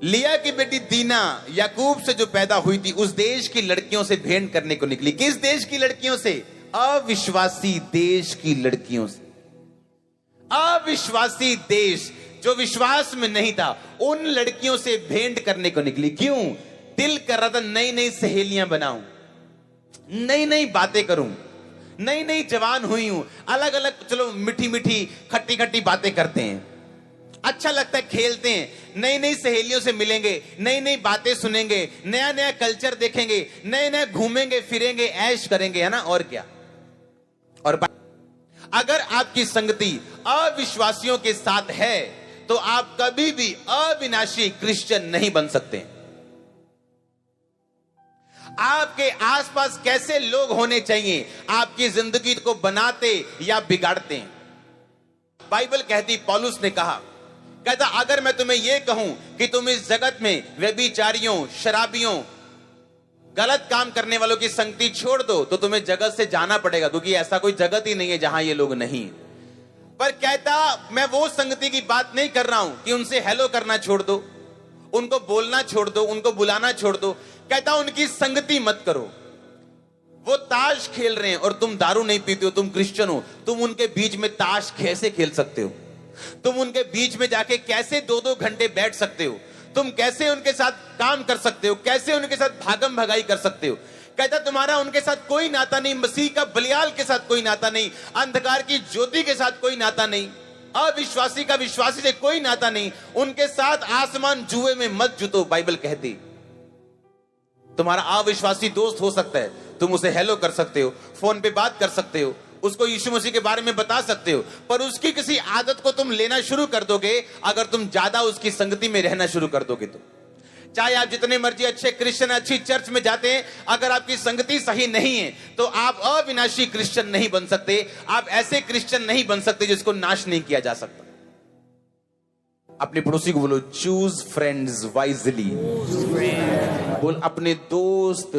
लिया की बेटी दीना याकूब से जो पैदा हुई थी, उस देश की लड़कियों से भेंट करने को निकली। किस देश की लड़कियों से? अविश्वासी देश की लड़कियों से। अविश्वासी देश जो विश्वास में नहीं था, उन लड़कियों से भेंट करने को निकली। क्यों? दिल कर रहा था नई नई सहेलियां बनाऊं, नई नई बातें करूं, नई नई जवान हुई हूं, अलग अलग चलो मीठी मीठी खट्टी खट्टी बातें करते हैं, अच्छा लगता है, खेलते हैं, नई नई सहेलियों से मिलेंगे, नई नई बातें सुनेंगे, नया नया कल्चर देखेंगे, नए नए घूमेंगे फिरेंगे, ऐश करेंगे, है ना? और क्या? और अगर आपकी संगति अविश्वासियों के साथ है तो आप कभी भी अविनाशी क्रिश्चियन नहीं बन सकते। आपके आसपास कैसे लोग होने चाहिए आपकी जिंदगी को बनाते या बिगाड़ते हैं? बाइबल कहती, पौलुस ने कहा, कहता अगर मैं तुम्हें यह कहूं कि तुम इस जगत में व्यभिचारियों, शराबियों, गलत काम करने वालों की संगति छोड़ दो तो तुम्हें जगत से जाना पड़ेगा, क्योंकि ऐसा कोई जगत ही नहीं है जहां ये लोग नहीं। पर कहता मैं वो संगति की बात नहीं कर रहा हूं कि उनसे हेलो करना छोड़ दो, उनको बोलना छोड़ दो, उनको बुलाना छोड़ दो। कहता उनकी संगति मत करो। वो ताश खेल रहे हैं और तुम दारू नहीं पीते हो, तुम क्रिश्चियन हो, तुम उनके बीच में ताश कैसे खेल सकते हो? तुम उनके बीच में जाके कैसे 2-2 घंटे बैठ सकते हो? तुम कैसे उनके साथ काम कर सकते हो? कैसे उनके साथ भागम भगाई कर सकते हो? कहता तुम्हारा उनके साथ कोई नाता नहीं, मसीह का बलियाल के साथ कोई नाता नहीं, अंधकार की ज्योति के साथ कोई नाता नहीं, अविश्वासी का विश्वासी से कोई नाता नहीं, उनके साथ आसमान जुए में मत जुतो। बाइबल कहती तुम्हारा अविश्वासी दोस्त हो सकता है, तुम उसे हेलो कर सकते हो, फोन पे बात कर सकते हो, उसको यीशु मसीह के बारे में बता सकते हो, पर उसकी किसी आदत को तुम लेना शुरू कर दोगे अगर तुम ज्यादा उसकी संगति में रहना शुरू कर दोगे तो। चाहे आप जितने मर्जी अच्छे क्रिश्चियन, अच्छी चर्च में जाते हैं, अगर आपकी संगति सही नहीं है तो आप अविनाशी क्रिश्चियन नहीं बन सकते। आप ऐसे क्रिश्चियन नहीं बन सकते जिसको नाश नहीं किया जा सकता। अपने पड़ोसी को बोलो, चूज फ्रेंड्स वाइजली। बोल, अपने दोस्त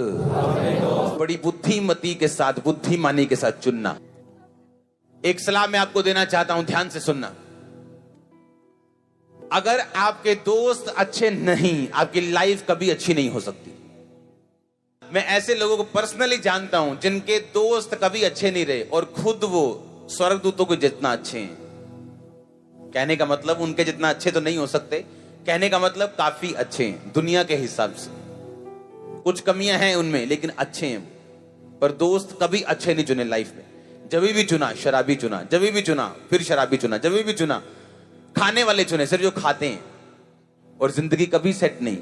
बड़ी बुद्धिमती के साथ, बुद्धिमानी के साथ चुनना। एक सलाह मैं आपको देना चाहता हूं, ध्यान से सुनना। अगर आपके दोस्त अच्छे नहीं, आपकी लाइफ कभी अच्छी नहीं हो सकती। मैं ऐसे लोगों को पर्सनली जानता हूं जिनके दोस्त कभी अच्छे नहीं रहे और खुद वो स्वर्गदूतों को जितना अच्छे हैं। कहने का मतलब उनके जितना अच्छे तो नहीं हो सकते, कहने का मतलब काफी अच्छे हैं दुनिया के हिसाब से। कुछ कमियां हैं उनमें लेकिन अच्छे हैं। पर दोस्त कभी अच्छे नहीं चुने लाइफ में। जब भी चुना शराबी चुना, जब भी चुना फिर शराबी चुना, जब भी चुना खाने वाले चुने, सिर्फ जो खाते हैं। और जिंदगी कभी सेट नहीं।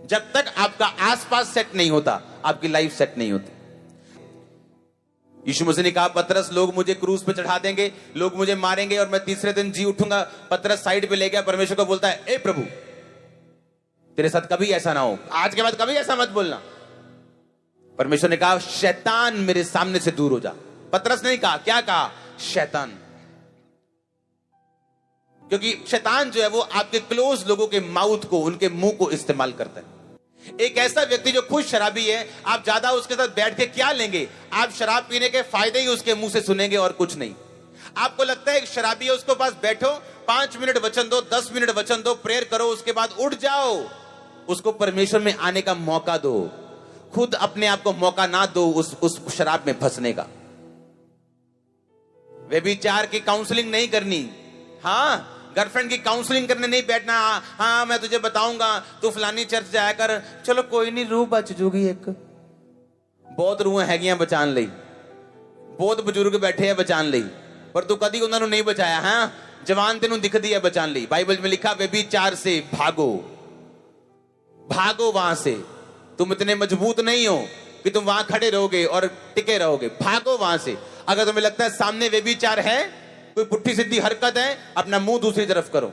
जब तक आपका आसपास सेट नहीं होता आपकी लाइफ सेट नहीं होती। यीशु मसीह ने कहा, पतरस लोग मुझे क्रूस पे चढ़ा देंगे, लोग मुझे मारेंगे और मैं तीसरे दिन जी उठूंगा। पतरस साइड पे ले गया, परमेश्वर को बोलता है, ए प्रभु तेरे साथ कभी ऐसा ना हो, आज के बाद कभी ऐसा मत बोलना। परमेश्वर ने कहा, शैतान मेरे सामने से दूर हो जा। पतरस ने कहा, क्या कहा? शैतान। क्योंकि शैतान जो है वो आपके क्लोज लोगों के माउथ को, उनके मुंह को इस्तेमाल करता है। एक ऐसा व्यक्ति जो खुद शराबी है, आप ज्यादा उसके साथ बैठ के क्या लेंगे? आप शराब पीने के फायदे ही उसके मुंह से सुनेंगे और कुछ नहीं। आपको लगता है एक शराबी है, उसके पास बैठो, 5 मिनट वचन दो, 10 मिनट वचन दो, प्रेयर करो, उसके बाद उठ जाओ। उसको परमेश्वर में आने का मौका दो। खुद अपने आप को मौका ना दो उस शराब में फंसने का। व्यभिचार की काउंसलिंग नहीं करनी। हाँ, गर्लफ्रेंड की काउंसलिंग करने नहीं बैठना। हाँ मैं तुझे बताऊंगा, तू फलानी चर्च जाया कर। चलो कोई नहीं, रूह बच जूगी। एक बहुत रूह हैगियां बचान ली, बहुत बुजुर्ग बैठे हैं बचान ली, पर तू कदी उन्होंने नहीं बचाया। हाँ, जवान तेनू दिख दी है बचान ली। बाइबल में लिखा, व्यभिचार से भागो, भागो वहां से। तुम इतने मजबूत नहीं हो कि तुम वहां खड़े रहोगे और टिके रहोगे। भागो वहां से। अगर तुम्हें लगता है सामने व्यभिचार है, कोई पुट्ठी सीधी हरकत है, अपना मुंह दूसरी तरफ करो।